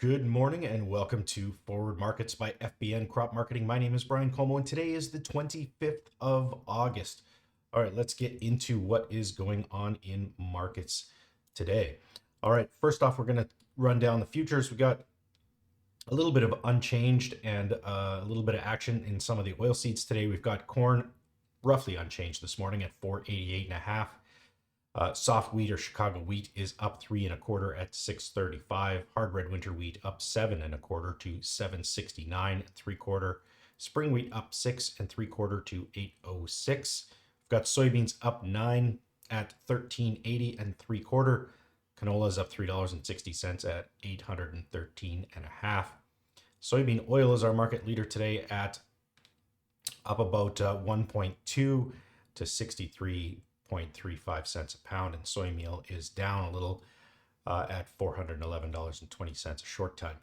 Good morning and welcome to Forward Markets by FBN Crop Marketing. My name is Brian Como and today is the 25th of August. All right, let's get into what is going on in markets today. All right, first off, we're going to run down the futures. We got a little bit of unchanged and a little bit of action in some of the oil seeds today. We've got corn roughly unchanged this morning at 488 and a half. Soft wheat or Chicago wheat is up 3 1/4 at 635. Hard red winter wheat up 7 1/4 to 769 3/4. Spring wheat up 6 3/4 to 806. We've got soybeans up 9 at 1380 3/4. Canola is up $3.60 at 813 and a half. Soybean oil is our market leader today at up about 1.2 to 63.35 cents a pound, and soy meal is down a little at $411.20 a short ton.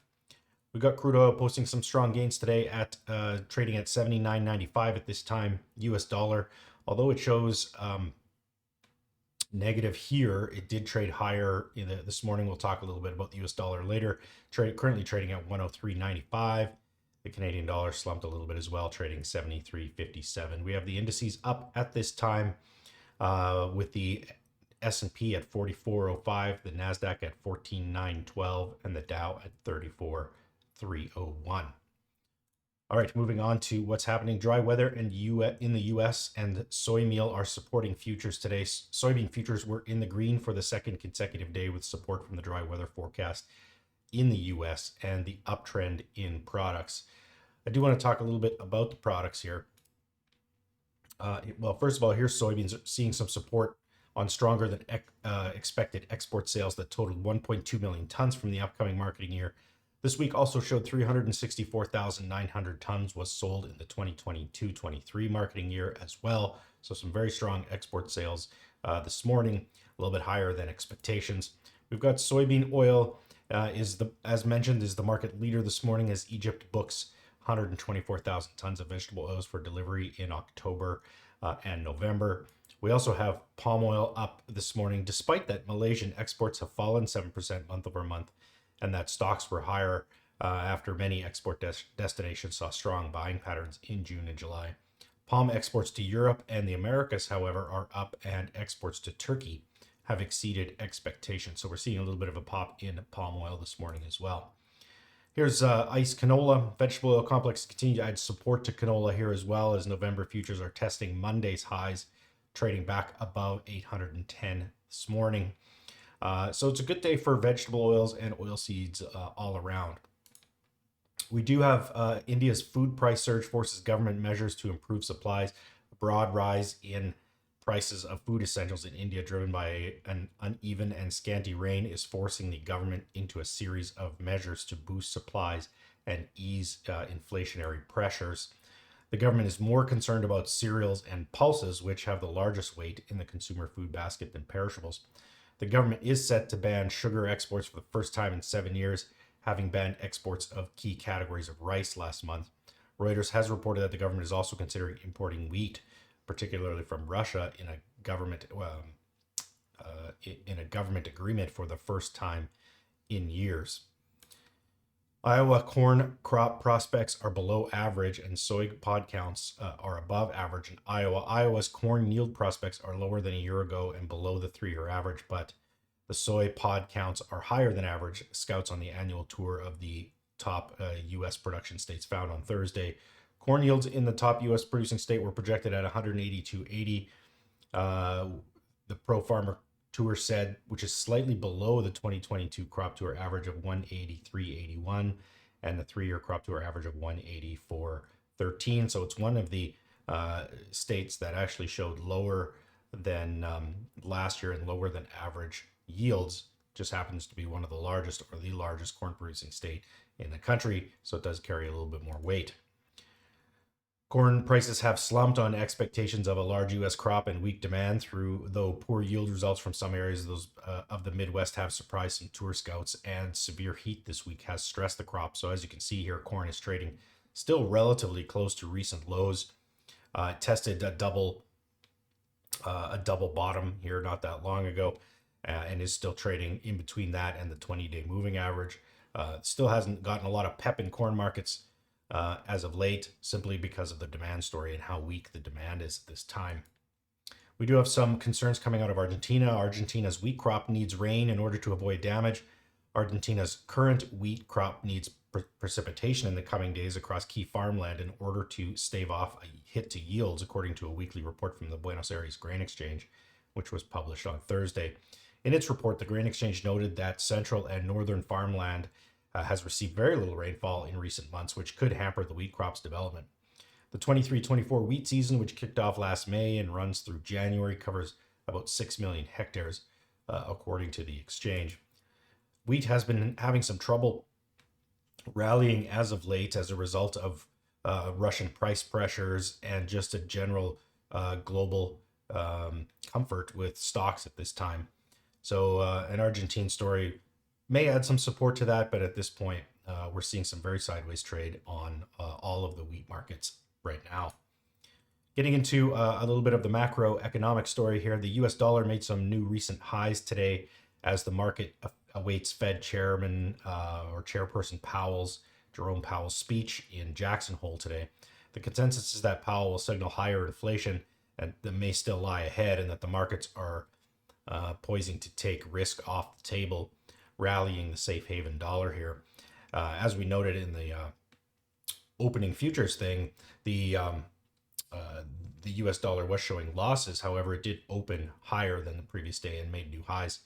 We got crude oil posting some strong gains today at trading at 79.95 at this time US dollar. Although it shows negative here, it did trade higher this morning. We'll talk a little bit about the US dollar later. Currently trading at 103.95. The Canadian dollar slumped a little bit as well, trading 73.57. We have the indices up at this time with the S&P at 44.05, the NASDAQ at 14.912, and the Dow at 34.301. All right, moving on to what's happening. Dry weather in the U.S. and soy meal are supporting futures today. Soybean futures were in the green for the second consecutive day with support from the dry weather forecast in the U.S. and the uptrend in products. I do want to talk a little bit about the products here. Well, first of all, here's soybeans seeing some support on stronger than expected export sales that totaled 1.2 million tons from the upcoming marketing year. This week also showed 364,900 tons was sold in the 2022-23 marketing year as well. So some very strong export sales this morning, a little bit higher than expectations. We've got soybean oil as mentioned, is the market leader this morning as Egypt books 124,000 tons of vegetable oils for delivery in October and November. We also have palm oil up this morning, despite that Malaysian exports have fallen 7% month over month, and that stocks were higher after many export destinations saw strong buying patterns in June and July. Palm exports to Europe and the Americas, however, are up, and exports to Turkey have exceeded expectations. So we're seeing a little bit of a pop in palm oil this morning as well. Here's ICE canola. Vegetable oil complex continue to add support to canola here as well, as November futures are testing Monday's highs, trading back above 810 this morning. So it's a good day for vegetable oils and oil seeds all around. We do have India's food price surge forces government measures to improve supplies. A broad rise in prices of food essentials in India, driven by an uneven and scanty rain, is forcing the government into a series of measures to boost supplies and ease inflationary pressures. The government is more concerned about cereals and pulses, which have the largest weight in the consumer food basket, than perishables. The government is set to ban sugar exports for the first time in 7 years, having banned exports of key categories of rice last month. Reuters has reported that the government is also considering importing wheat, particularly from Russia, in a government agreement for the first time in years. Iowa corn crop prospects are below average, and soy pod counts are above average in Iowa. Iowa's corn yield prospects are lower than a year ago and below the 3-year average, but the soy pod counts are higher than average. Scouts on the annual tour of the top U.S. production states found on Thursday. Corn yields in the top U.S. producing state were projected at 182.80. The Pro Farmer Tour said, which is slightly below the 2022 crop tour average of 183.81 and the 3-year crop tour average of 184.13. So it's one of the states that actually showed lower than last year and lower than average yields. Just happens to be one of the largest or the largest corn producing state in the country, so it does carry a little bit more weight. Corn prices have slumped on expectations of a large U.S. crop and weak demand, though poor yield results from some areas of the Midwest have surprised some tour scouts, and severe heat this week has stressed the crop. So as you can see here, corn is trading still relatively close to recent lows. It tested a double bottom here not that long ago, and is still trading in between that and the 20-day moving average. Still hasn't gotten a lot of pep in corn markets as of late, simply because of the demand story and how weak the demand is at this time. We do have some concerns coming out of Argentina. Argentina's wheat crop needs rain in order to avoid damage. Argentina's current wheat crop needs precipitation in the coming days across key farmland in order to stave off a hit to yields, according to a weekly report from the Buenos Aires Grain Exchange, which was published on Thursday. In its report, the Grain Exchange noted that central and northern farmland has received very little rainfall in recent months, which could hamper the wheat crop's development. The 23-24 wheat season, which kicked off last May and runs through January, covers about 6 million hectares, according to the exchange. Wheat has been having some trouble rallying as of late as a result of Russian price pressures and just a general global comfort with stocks at this time. So an Argentine story may add some support to that, but at this point, we're seeing some very sideways trade on all of the wheat markets right now. Getting into a little bit of the macroeconomic story here, the US dollar made some new recent highs today as the market awaits Fed Chairman or Chairperson Jerome Powell's speech in Jackson Hole today. The consensus is that Powell will signal higher inflation and that may still lie ahead, and that the markets are poising to take risk off the table, rallying the safe haven dollar here. As we noted in the opening futures thing, the US dollar was showing losses. However, it did open higher than the previous day and made new highs.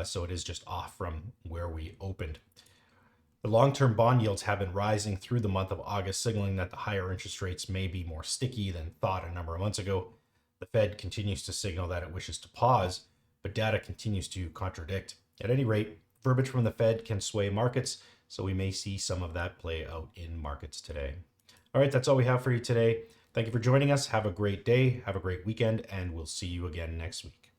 So it is just off from where we opened. The long-term bond yields have been rising through the month of August, signaling that the higher interest rates may be more sticky than thought a number of months ago. The Fed continues to signal that it wishes to pause, but data continues to contradict. At any rate, verbiage from the Fed can sway markets, so we may see some of that play out in markets today. All right, that's all we have for you today. Thank you for joining us. Have a great day, have a great weekend, and we'll see you again next week.